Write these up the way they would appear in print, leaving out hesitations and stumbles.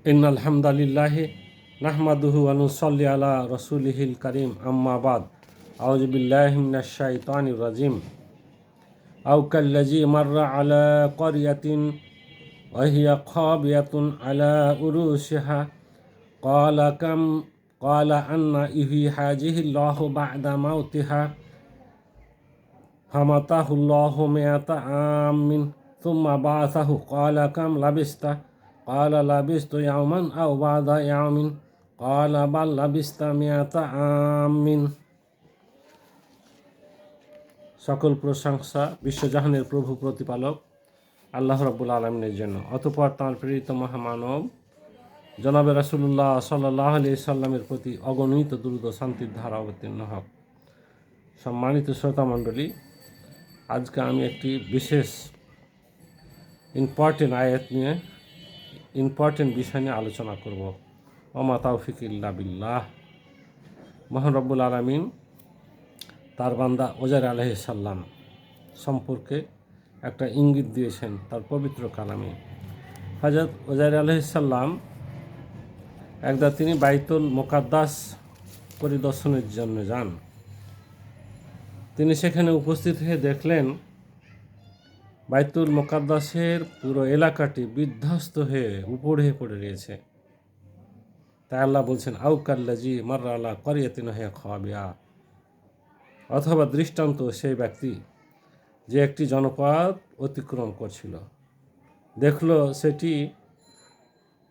ইন্নাল হামদালিল্লাহি নাহমাদুহু ওয়া নুসাল্লি আলা রাসূলিহিল কারীম আম্মা বাদ আউযু বিল্লাহি মিনাশ শাইতানির রাজিম আও কাল্লাযী মাররা আলা ক্বরিয়াতিন ওয়া হিয়া খাবিয়াতুন আলা উরুশিহা ক্বালা আন্না ইউহয়ি হাযিহিল্লাহু বা'দা মাউতিহা ফামাতাহুল্লাহু মিআতা আমিন সুম্মা বা'আসাহু ক্বালা কাম লাবিস্তা ক্বালা লাবিস্তু ইয়াওমান আও বা'দা ইয়াওমিন ক্বালা বাল লাবিস্তা মিআতা আমিন। সকল প্রশংসা বিশ্বজাহানের প্রভু প্রতিপালক আল্লাহ রাব্বুল আলামিনের জন্য। অতঃপর তাঁর প্রেরিত মহামানব জনাবে রাসূলুল্লাহ সাল্লাল্লাহু আলাইহি সাল্লামের প্রতি অগণিত দুরূদ ও শান্তির ধারা অবতীর্ণ হোক। সম্মানিত শ্রোতামণ্ডলী, আজকে আমি একটি বিশেষ ইম্পর্টেন্ট বিষয় নিয়ে আলোচনা করব। ওমা তাওফিক ইল্লা বিল্লাহ। মহান রব্বুল আলামিন তার বান্দা ওজাইর আলাইহিস সালাম সম্পর্কে একটা ইঙ্গিত দিয়েছেন তার পবিত্র কালামে। হযরত ওজাইর আলাইহিস সালাম একদা তিনি বাইতুল মুকাদ্দাস পরিদর্শনের জন্য যান। তিনি সেখানে উপস্থিত হয়ে দেখলেন বাইতুল মুকাদ্দাসের পুরো এলাকাটি বিধ্বস্ত হয়ে উপড়ে পড়ে রয়েছে। তাই আল্লাহ বলছেন আও কাল্লাযী মাররা আলা ক্বরিয়াতিন ওয়া হিয়া খাবিয়া, অথবা দৃষ্টান্ত সেই ব্যক্তি যে একটি জনপদ অতিক্রম করছিল, দেখল সেটি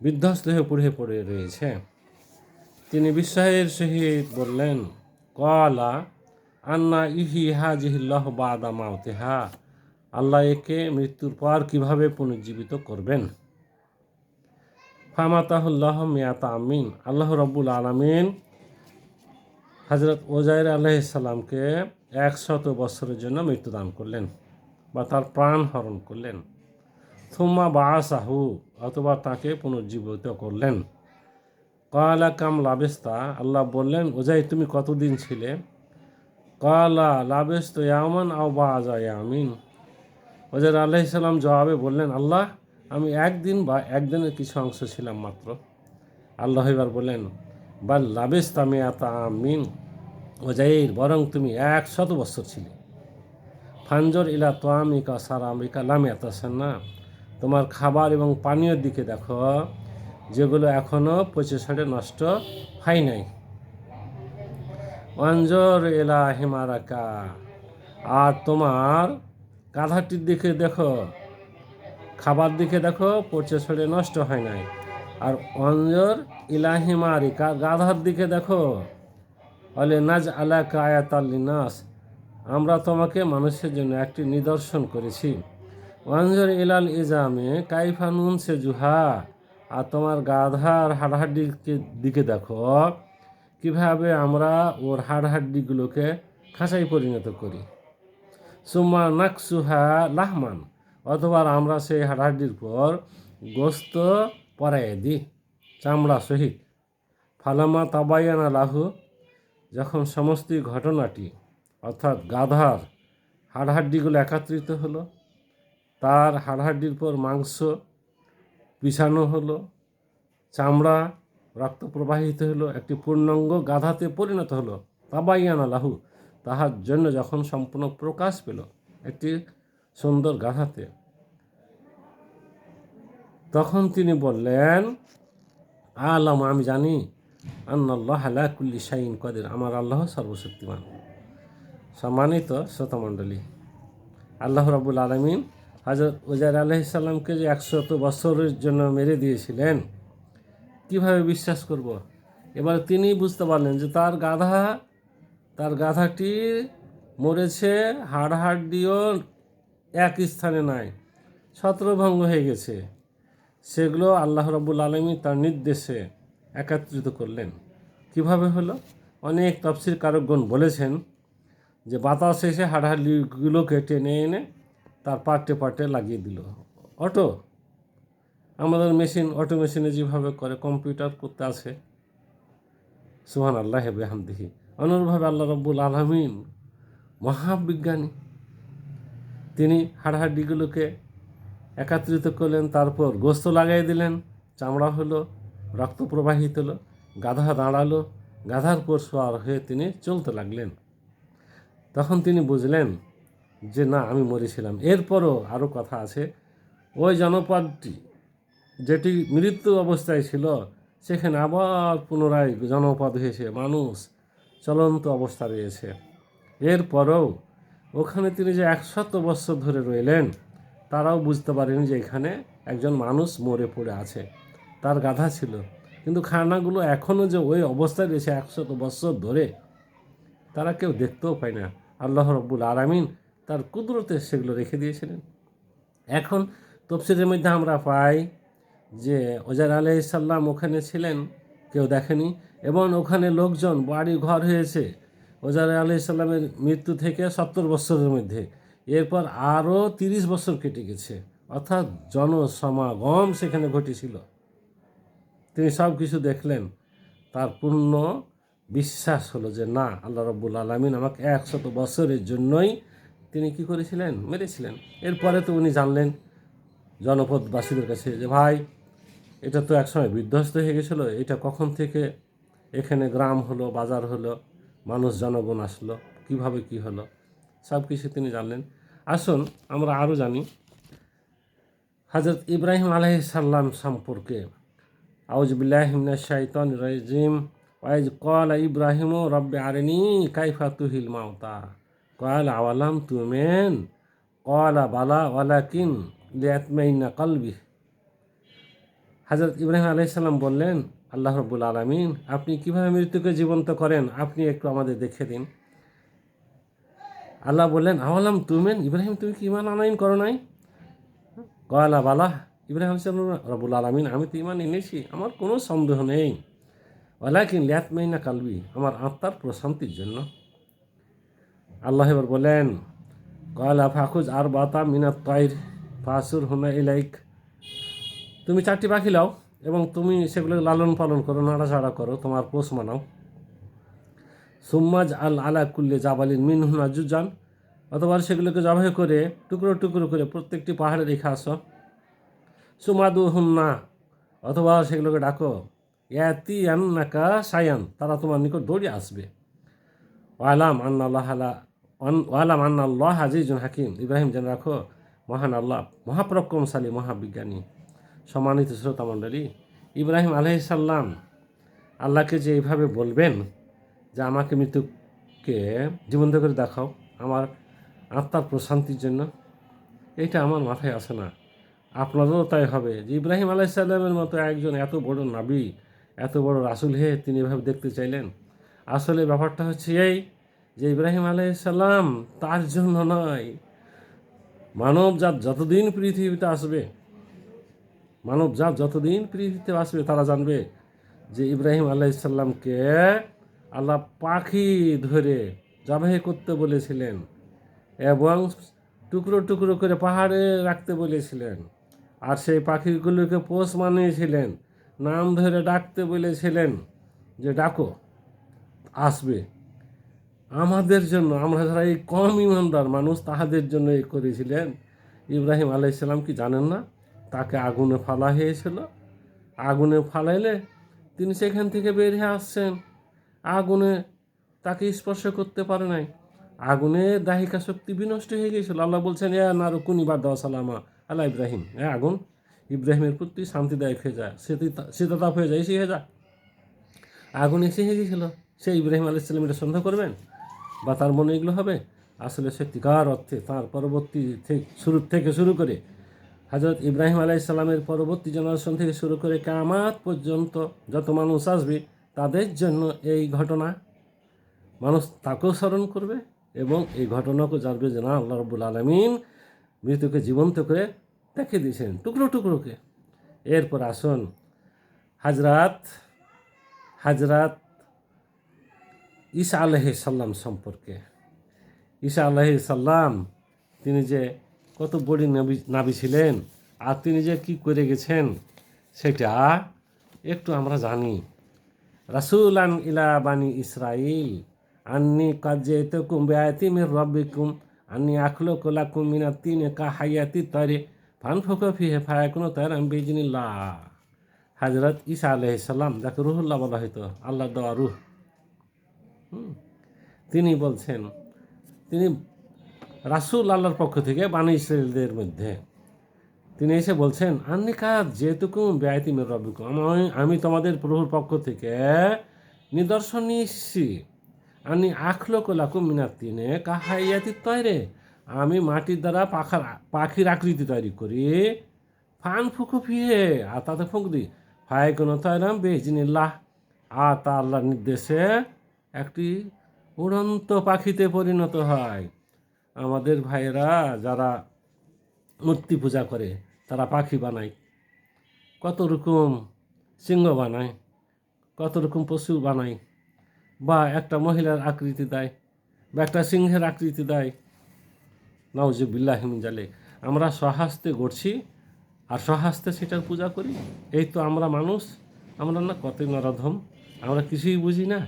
বিধ্বস্ত হয়ে পুড়ে পড়ে রয়েছে। তিনি বিস্ময়ের সহিত বললেন ক্বালা আন্না ইউহয়ি হাযিহিল্লাহু বা'দা মাউতিহা, আল্লাহ একে মৃত্যুর পর কিভাবে পুনর্জীবিত করবেন। ফামাতাহুল্লাহু মিআতা আমিন, আল্লাহ রাব্বুল আলামিন হযরত ওজাইর আলাইহিস সালামকে 100 বছরের জন্য মৃত্যুদান করলেন বা তার প্রাণ হরণ করলেন। সুম্মা বা'আসাহু, অথবা তাকে পুনর্জীবিত করলেন। ক্বালা কাম লাবিস্তা, আল্লাহ বললেন ওজাইর তুমি কতদিন ছিলে। ক্বালা লাবিস্তু ইয়াওমান আও বা'দা ইয়ামিন, ওজাইর আলাইহিস সালাম জবাবে বললেন আল্লাহ আমি একদিন বা একদিনের কিছু অংশ ছিলাম মাত্র। আল্লাহ এবার বললেন বাল লাবিস্তা মিআতা আমিন, ওজাইর বরং তুমি 100 বছর ছিলে। ফানজর ইলা তোয়ামিকা সারামিকা লাম ইয়াতাসান্না, তোমার খাবার এবং পানীয়ের দিকে দেখো যেগুলো এখনও পচে সড়ে নষ্ট হয় নাই। ওয়ানজর ইলা হিমারাকা, আর তোমার গাধাটির দিকে দেখো, খাবার দিকে দেখো পচে সড়ে নষ্ট হয় নাই। আর ওয়ানজর ইলা হিমারিকা, গাধার দিকে দেখো, বলে নাজ আলাকা আয়াতাল লিন্নাস, আমরা তোমাকে মানুষের জন্য একটি নিদর্শন করেছি। ওয়ানজর ইলাল ইজামে কাইফা নুনশিজুহা, আর তোমার গাধার হাড়হাড্ডির দিকে দেখো কিভাবে আমরা ওর হাড়হাড্ডিগুলোকে খাঁচায় পরিণত করি। সুম্মা নাকসুহা লাহমান, অথবা আমরা সেই হাড়হাড্ডির পর গোস্ত পরাইয়ে দিই চামড়া সহিত। ফালামা তাবায়ানা লাহু, যখন সমস্ত ঘটনাটি অর্থাৎ গাধার হাড়হাড্ডিগুলো একত্রিত হলো, তার হাড়হাড্ডির পর মাংস বিছানো হলো, চামড়া রক্ত প্রবাহিত হলো, একটি পূর্ণাঙ্গ গাধাতে পরিণত হলো। তাবায়ানা লাহু, তাহার জন্য যখন সম্পূর্ণ প্রকাশ পেল একটি সুন্দর গাধাতে, তখন তিনি বললেন আলাম, আমি জানি আন্নাল্লাহ আলা কুল্লি শাইইন কাদির, আমার আল্লাহ সর্বশক্তিমান। সম্মানিত শ্রোতামণ্ডলী, আল্লাহ রাব্বুল আলামিন হযরত ওজাইর আলাইহিস সালামকে যে 100 বছরের জন্য মেরে দিয়েছিলেন, কিভাবে বিশ্বাস করব। এবার তিনি বুঝতে পারলেন যে তার গাধাটি মরেছে, হাড়হাড্ডিও এক স্থানে নাই, ছত্রভঙ্গ হয়ে গেছে। সেগুলো আল্লাহ রাব্বুল আলামিন তার নির্দেশে একত্রিত করলেন। কিভাবে হলো? অনেক তাফসীর কারকগণ বলেছেন যে বাতাস এসে হাড়হাড্ডিগুলোকে টেনে এনে তার পার্টে পার্টে লাগিয়ে দিল। আমাদের অটো মেশিনে যেভাবে করে, কম্পিউটার করতে আছে, সুবহানাল্লাহি ওয়া বিহামদিহি। অনুরূপভাবে আল্লাহ রাব্বুল আলামিন মহাবিজ্ঞানী, তিনি হাড়হাড্ডিগুলোকে একত্রিত করলেন, তারপর গোস্ত লাগাই দিলেন চামড়া হলো, রক্ত প্রবাহিত হলো, গাধা দাঁড়ালো, গাধার পর সওয়ার হয়ে তিনি চলতে লাগলেন। তখন তিনি বুঝলেন যে না, আমি মরেছিলাম। এরপরও আরও কথা আছে, ওই জনপদটি যেটি মৃত্যু অবস্থায় ছিল সেখানে আবার পুনরায় জনপদ হয়েছে, মানুষ চলন্ত অবস্থা রয়েছে। এরপরেও ওখানে তিনি যে 100 বছর ধরে রইলেন, তারাও বুঝতে পারেনি যে এখানে একজন মানুষ মরে পড়ে আছে। তার গাধা ছিল, কিন্তু খানাগুলো এখনও যে ওই অবস্থায় রয়েছে 100 বছর ধরে, তারা কেউ দেখতেও পায় না। আল্লাহ রব্বুল আলামিন তার কুদরতে সেগুলো রেখে দিয়েছিলেন। এখন তফসিরের মধ্যে আমরা পাই যে ওজার আলাইহিস সালাম ওখানে ছিলেন, কেউ দেখেনি, এবং ওখানে লোকজন বাড়ি ঘর হয়েছে ওজার আলাইহিস সালামের মৃত্যু থেকে 70 বছরের মধ্যে। এরপর আরও 30 বছর কেটে গেছে, অর্থাৎ জনসমাগম সেখানে ঘটেছিল। তিনি সব কিছু দেখলেন, তার পূর্ণ বিশ্বাস হলো যে না, আল্লাহ রব্বুল আলামিন আমাকে 100 বছরের জন্যই তিনি কি করেছিলেন, মেরেছিলেন। এরপরে তো উনি জানলেন জনপদবাসীদের কাছে যে ভাই, এটা তো একসময় বিধ্বস্ত হয়ে গেছিলো, এটা কখন থেকে এখানে গ্রাম হলো, বাজার হলো, মানুষ জনগণ আসলো, কিভাবে কি হলো, সব কিছু তিনি জানলেন। আসুন আমরা আরও জানি হযরত ইব্রাহিম আলাইহিস সালাম সম্পর্কে। আউযু বিল্লাহি মিনাশ শাইতানির রাজিম। ওয়াইজ ক্বালা ইব্রাহিমু রব্বি আরিনি কাইফা তুহিল মাউতা ক্বালা আওয়ালাম তুমিন ক্বালা বালা ওয়ালাকিন লিয়াতমাইন্না কলবি। হযরত ইব্রাহিম আলাইহিস সালাম বললেন, আল্লাহ রাব্বুল আলামিন, আপনি কিভাবে মৃত্যুকে জীবন্ত করেন, আপনি একটু আমাদের দেখে দিন। আল্লাহ বললেন, আওয়ালাম তুমিন, ইব্রাহিম তুমি কি ঈমান আনয়ন করো নাই? ক্বালা বালা, ইব্রাহিম আলাইহিস সালাম, রাব্বুল আলামিন, আমি তো ঈমান এনেছি, আমার কোনো সন্দেহ নেই। ওয়ালাকিন লিয়াতমাইন্না কলবি, আমার আত্মার প্রশান্তির জন্য। আল্লাহ এবার বলেন, ক্বালা ফাখুজ আরবাতা মিনাত তায়র ফাসুরহুন্না ইলাইক, তুমি 4টি পাখি লাও এবং তুমি সেগুলো লালন পালন করো, নাড়াচাড়া করো, তোমার পোষ মানাও। সুম্মাজ আল আলা কুল্লে জাবালিন মিনহুন্না জুজান, অথবা সেগুলোকে জবাই করে টুকরো টুকরো করে প্রত্যেকটি পাহাড়ে রেখে আসো। সুমাদু হুন্না, অথবা সেগুলোকে ডাকো, ইয়াতি আন্নাকা সায়ান, তারা তোমার নিকট দৌড়ে আসবে। ওয়ালাম আন্নাল্লাহ আজিজুন হাকিম, ইব্রাহিম যেন রাখো, মহান আল্লাহ মহাপরাক্রমশালী, মহাবিজ্ঞানী। সম্মানিত শ্রোতা মণ্ডলী, ইব্রাহিম আলাইহিস সালাম আল্লাহকে যে এইভাবে বলবেন যে আমাকে মৃত্যুকে জীবন্ত করে দেখাও আমার আত্মার প্রশান্তির জন্য, এটা আমার মাথায় আসে না। আপনাদেরও তাই হবে যে ইব্রাহিম আলাইহিস সালামের মতো একজন এত বড় নবী, এত বড় রাসূল হয়ে তিনি এভাবে দেখতে চাইলেন। আসলে ব্যাপারটা হচ্ছে এই যে ইব্রাহিম আলাইহিস সালাম তার জন্য নয়, মানবজাত যতদিন পৃথিবীতে আসবে, মানবজাত যতদিন পৃথিবীতে আসবে তারা জানবে যে ইব্রাহিম আলাইহিস সালামকে আল্লাহ পাখি ধরে জবাই করতে বলেছিলেন এবং টুকরো টুকরো করে পাহাড়ে রাখতে বলেছিলেন, আর সেই পাখিগুলোকে পোষ মানিয়েছিলেন, নাম ধরে ডাকতে বলেছিলেন যে ডাকো, আসবে। আমাদের জন্য, আমরা যারা এই কম ইমানদার মানুষ, তাহাদের জন্য এই করেছিলেন। ইব্রাহিম আলাইহিস সালাম কি জানেন না তাকে আগুনে ফালা হয়েছিল? আগুনে ফালাইলে তিনি সেখান থেকে বের হয়ে আসছেন, আগুনে তাকে স্পর্শ করতে পারে নাই, আগুনের দাহিকা শক্তি বিনষ্ট হয়ে গিয়েছিল। আল্লাহ বলছেন, নারু কুনি বাদ সালামা আল্লাহ ইব্রাহিম, আগুন ইব্রাহিমের প্রতি শান্তিদায়ক হয়ে যায়, শীততাপ হয়ে যায়, এসে হয়ে যায়। আগুন এসে হয়ে গিয়েছিল, সে ইব্রাহিম আলাইহিস সালাম এটা সন্দেহ করবেন বা তার মনে এগুলো হবে? আসলে সত্যিকার অর্থে তার পরবর্তী থেকে শুরু করে হযরত ইব্রাহিম আলাইহিস সালামের পরবর্তী জেনারেশন থেকে শুরু করে কিয়ামত পর্যন্ত যত মানুষ আসবে তাদের জন্য এই ঘটনা, মানুষ তাকেও স্মরণ করবে এবং এই ঘটনাকে জানবে যে না, আল্লাহ রাব্বুল আলামিন মৃত্যুকে জীবন্ত করে দেখে দিয়েছেন টুকরো টুকরোকে। এরপর আসুন হাজরাত ঈসা আলাইহিস সালাম সম্পর্কে। ঈসা আলাইহিস সালাম তিনি যে কত বড় নবী ছিলেন আর তিনি যে কি করে গেছেন সেটা একটু আমরা জানি। রাসূলান ইলা বানি ইসরাইল আন্নি কাদ জিতুকুম বিআয়াতিন মির রাব্বিকুম আন্নি আখলুকু লাকুম মিনাত তিনি কা হায়াতিত তায়রি ফানফুকু ফিহি ফায়াকুনু তায়রান বিইজনিল্লাহ। হযরত ঈসা আলাইহিস সালাম, যাকে রুহুল্লাহ বলা হতো, আল্লাহর দেওয়া রূহ, তিনি বলছেন, তিনি রাসূল আল্লাহর পক্ষ থেকে বনী ইসরাঈলদের মধ্যে তিনি এসে বলছেন, আন্নিকাত যেতুকুম বেআইতি মির রাব্বিকুম, আমি তোমাদের প্রভুর পক্ষ থেকে নিদর্শন নিয়ে এসেছি। আমি আখলুকু লাকুম মিনাত তিনে কাহাইয়াতিত তয়রে, আমি মাটির দ্বারা পাখির আকৃতি তৈরি করি। ফান ফুকু ফিহে, আর তাতে ফুঁক দিই। ফাই কোনো তয়রাম বেইজনিল্লাহ, আর তা আল্লাহর নির্দেশে একটি উড়ন্ত পাখিতে পরিণত হয়। আমাদের ভাইয়েরা যারা মূর্তি পূজা করে তারা পাখি বানায়, কত রকম সিংহ বানায়, কত রকম পশু বানায়, বা একটা মহিলার আকৃতি দেয়, বা একটা সিংহের আকৃতি দেয়। নাউজুবিল্লাহি মিন জালিক। আমরা স্বহস্তে গড়ছি আর স্বহস্তে সেটার পূজা করি। এই তো আমরা মানুষ, আমরা না কতই নরধম, আমরা কিছুই বুঝি না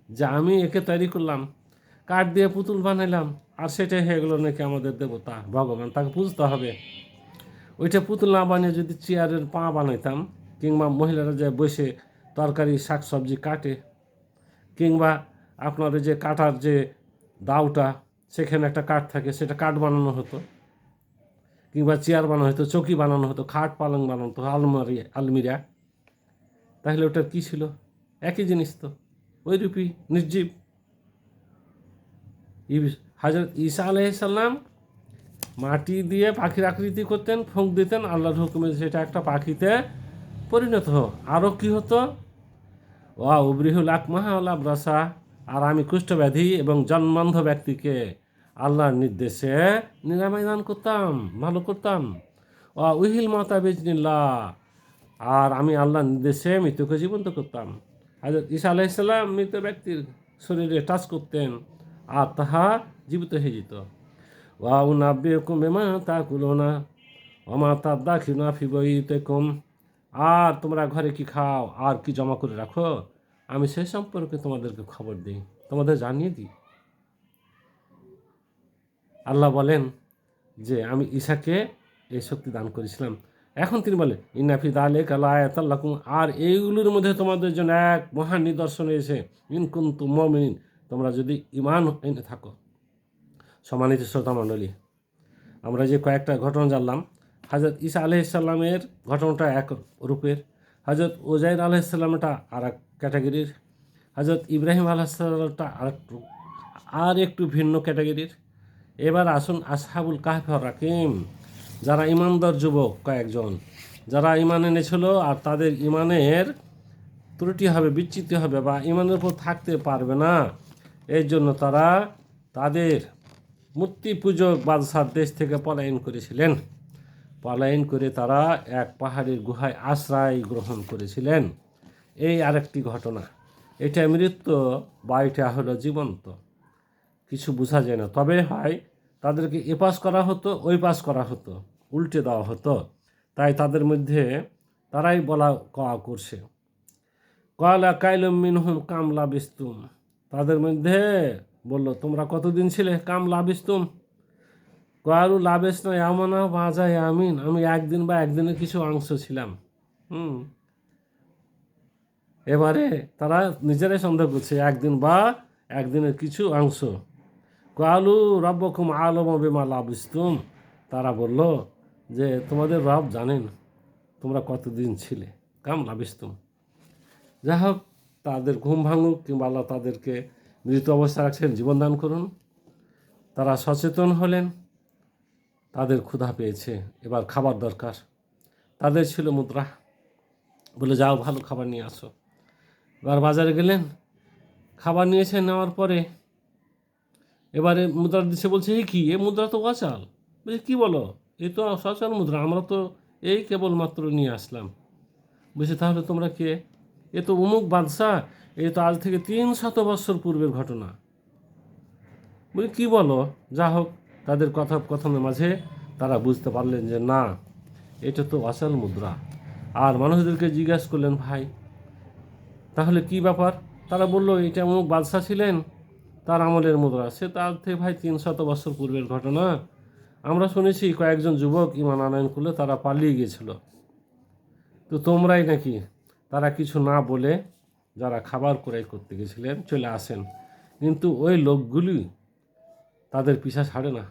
যে আমি একে তৈরি করলাম, কাঠ দিয়ে পুতুল বানাইলাম, আর সেটাই হয়ে গেলো নাকি আমাদের দেবতা ভগবান, তাকে পুজতে হবে। ওইটা পুতুল না বানিয়ে যদি চেয়ারের পা বানাইতাম, কিংবা মহিলারা যে বসে তরকারি শাক সবজি কাটে, কিংবা আপনার যে কাটার যে দাওটা, সেখানে একটা কাঠ থাকে, সেটা কাঠ বানানো হতো, কিংবা চেয়ার বানানো হতো, চৌকি বানানো হতো, খাট পালং বানানো হতো, আলমিরা, তাহলে ওটার কী ছিল? একই জিনিস তো, ওই রূপী নির্জীব। হযরত ঈসা আলাইহিস সালাম মাটি দিয়ে পাখির আকৃতি করতেন, ফুঁক দিতেন, আল্লাহর হুকুমে সেটা একটা পাখিতে পরিণত হতো। আরও কী হতো? ওয়া উবরিহুল আকমাহা ওয়াল আবরাসা, আর আমি কুষ্ঠব্যাধি এবং জন্মান্ধ ব্যক্তিকে আল্লাহর নির্দেশে নিরাময় দান করতাম, ভালো করতাম। ওয়া উহিল মাতা বিজনিল্লাহ, আর আমি আল্লাহর নির্দেশে মৃত্যুকে জীবন্ত করতাম। হযরত ঈসা আলাইহিস সালাম মৃত ব্যক্তির শরীরে টাচ করতেন আর তাহা জীবিত হয়ে যেত। ওয়া উনাব্বিউকুম বিমা তাকুলুনা ওয়া মা তাদাখিরুনা ফি বুয়ুতিকুম, আর তোমরা ঘরে কি খাও আর কি জমা করে রাখো, আমি সে সম্পর্কে তোমাদেরকে খবর দিই, তোমাদের জানিয়ে দিই। আল্লাহ বলেন যে আমি ঈসাকে এই শক্তি দান করেছিলাম। এখন তিনি বলেন, ইন্না ফি যালিকা লাআয়াতাল লাকুম, আর এইগুলোর মধ্যে তোমাদের জন্য এক মহান নিদর্শন এসে, ইন কুনতুম মুমিনিন, তোমরা যদি ঈমান এনে থাকো। সম্মানিত শ্রোতা মণ্ডলী, আমরা যে কয়েকটা ঘটনা জানলাম, হযরত ঈসা আলাইহিস সালামের ঘটনাটা এক রূপের, হযরত উজাইর আলাইহিস সালামটা আর এক ক্যাটাগরির, হযরত ইব্রাহিম আলাইহিস সালামটা আর একটু ভিন্ন ক্যাটাগরির। এবার আসুন আসহাবুল কাহফ ওয়ার রাকিম, যারা ইমানদার যুবক কয়েকজন, যারা ইমান এনেছিল আর তাদের ইমানের ত্রুটি হবে, বিচ্যুতি হবে, বা ইমানের উপর থাকতে পারবে না, এই জন্য তারা তাদের মূর্তি পূজক বাদশার দেশ থেকে পলায়ন করেছিলেন। পলায়ন করে তারা এক পাহাড়ের গুহায় আশ্রয় গ্রহণ করেছিলেন। এই আরেকটি ঘটনা, এটা মৃত্যু বা এটা হলো জীবন্ত, কিছু বোঝা যায় না। তবে হয় তাদেরকে এ পাশ করা হতো, ওই পাশ করা হতো, উল্টে দেওয়া হতো, তাই তাদের মধ্যে তারাই বলা কওয়া করছে, কয়লা কাইলুম মিনহুম কাম লাবিস্তুম, তাদের মধ্যে বলল, তোমরা কতদিন ছিলে? কাম লাবিস্তুম, কয়ালু লাবেস না আমানা বাজায় আমিন, আমি একদিন বা একদিনের কিছু অংশ ছিলাম। এবারে তারা নিজেরাই সন্দেহ করছে, একদিন বা একদিনের কিছু অংশ। কয়ালু রব্বকুম আলম বিমা লাবিস্তুম, তারা বলল যে তোমাদের রব জানেন তোমরা কতদিন ছিলে, কাম লাবিস্তুম। যাই হোক, তাদের ঘুম ভাঙুক কিংবা আল্লাহ তাদেরকে মৃত অবস্থা রাখছেন, জীবন দান করুন। তারা সচেতন হলেন, তাদের ক্ষুধা পেয়েছে, এবার খাবার দরকার। তাদের ছিল মুদ্রা, বলে যাও ভালো খাবার নিয়ে আসো। এবার বাজারে গেলেন, খাবার নিয়েছেন, নেওয়ার পরে এবারে মুদ্রা দিচ্ছে, বলছে এই কি, এ মুদ্রা তো অচল। বলছে কী বলো, এ তো সচল মুদ্রা, আমরা তো এই কেবলমাত্র নিয়ে আসলাম। বলছে তাহলে তোমরা কে? এ তো অমুক বাদশাহ, এ তো আজ থেকে 300 বছর পূর্বের ঘটনা। বলি কী বলো? যা হোক, তাদের কথনের মাঝে তারা বুঝতে পারলেন যে না, এটা তো অচল মুদ্রা। আর মানুষদেরকে জিজ্ঞাসা করলেন, ভাই তাহলে কি ব্যাপার? তারা বলল এটা অমুক বাদশাহ ছিলেন, তার আমলের মুদ্রা। সে তার থেকে ভাই 300 বছর পূর্বের ঘটনা। আমরা শুনেছি কয়েকজন যুবক ঈমান আনয়ন করলে তারা পালিয়ে গিয়েছিল। তো তো তোমরাই নাকি, তারা কিছু না বলে যারা খাবার ক্রয় করতে গেছিলেন চলে আসেন, কিন্তু ওই লোকগুলি তাদের পিছা ছাড়ে না।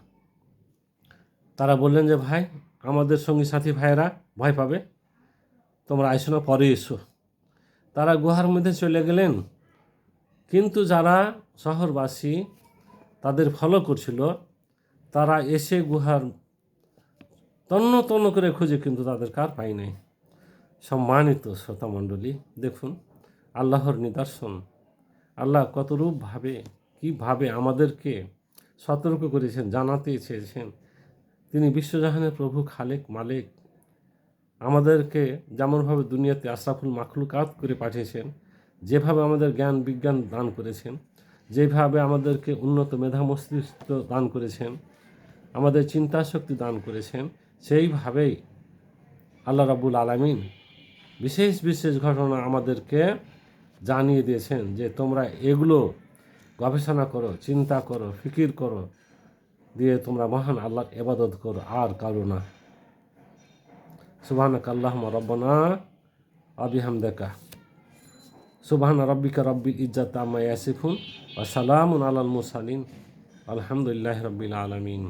তারা বললেন যে ভাই, আমাদের সঙ্গী সাথী ভাইয়েরা ভয় পাবে, তোমরা আইসো না, পরে এসো। তারা গুহার মধ্যে চলে গেলেন, কিন্তু যারা শহরবাসী তাদের ফলো করছিল, তারা এসে গুহার তন্ন তন্ন করে খুঁজে কিন্তু তাদের কার পাই নাই। সম্মানিত শ্রোতামণ্ডলী, দেখুন আল্লাহর নিদর্শন। আল্লাহ কতরূপভাবে কীভাবে আমাদেরকে সতর্ক করেছেন, জানাতে চেয়েছেন। তিনি বিশ্বজাহানের প্রভু, খালেক, মালিক। আমাদেরকে যেমনভাবে দুনিয়াতে আশরাফুল মাখলুকাত করে পাঠিয়েছেন, যেভাবে আমাদের জ্ঞান বিজ্ঞান দান করেছেন, যেভাবে আমাদেরকে উন্নত মেধা মস্তিষ্ক দান করেছেন, আমাদের চিন্তা শক্তি দান করেছেন, সেইভাবেই আল্লাহ রাব্বুল আলামিন বিশেষ বিশেষ ঘটনা আমাদেরকে জানিয়ে দিয়েছেন যে তোমরা এগুলো গবেষণা করো, চিন্তা করো, ফিকির করো, দিয়ে তোমরা মহান আল্লাহর ইবাদত করো, আর কারো না। সুবহানাকা আল্লাহুম্মা রাব্বানা ওয়া বিহামদিকা সুবহানা রাব্বিকা রাব্বিল ইজ্জাতি আম্মা ইয়াসিফুন ওয়া সালামুন আলাল মুরসালিন আলহামদুলিল্লাহি রাব্বিল আলামিন।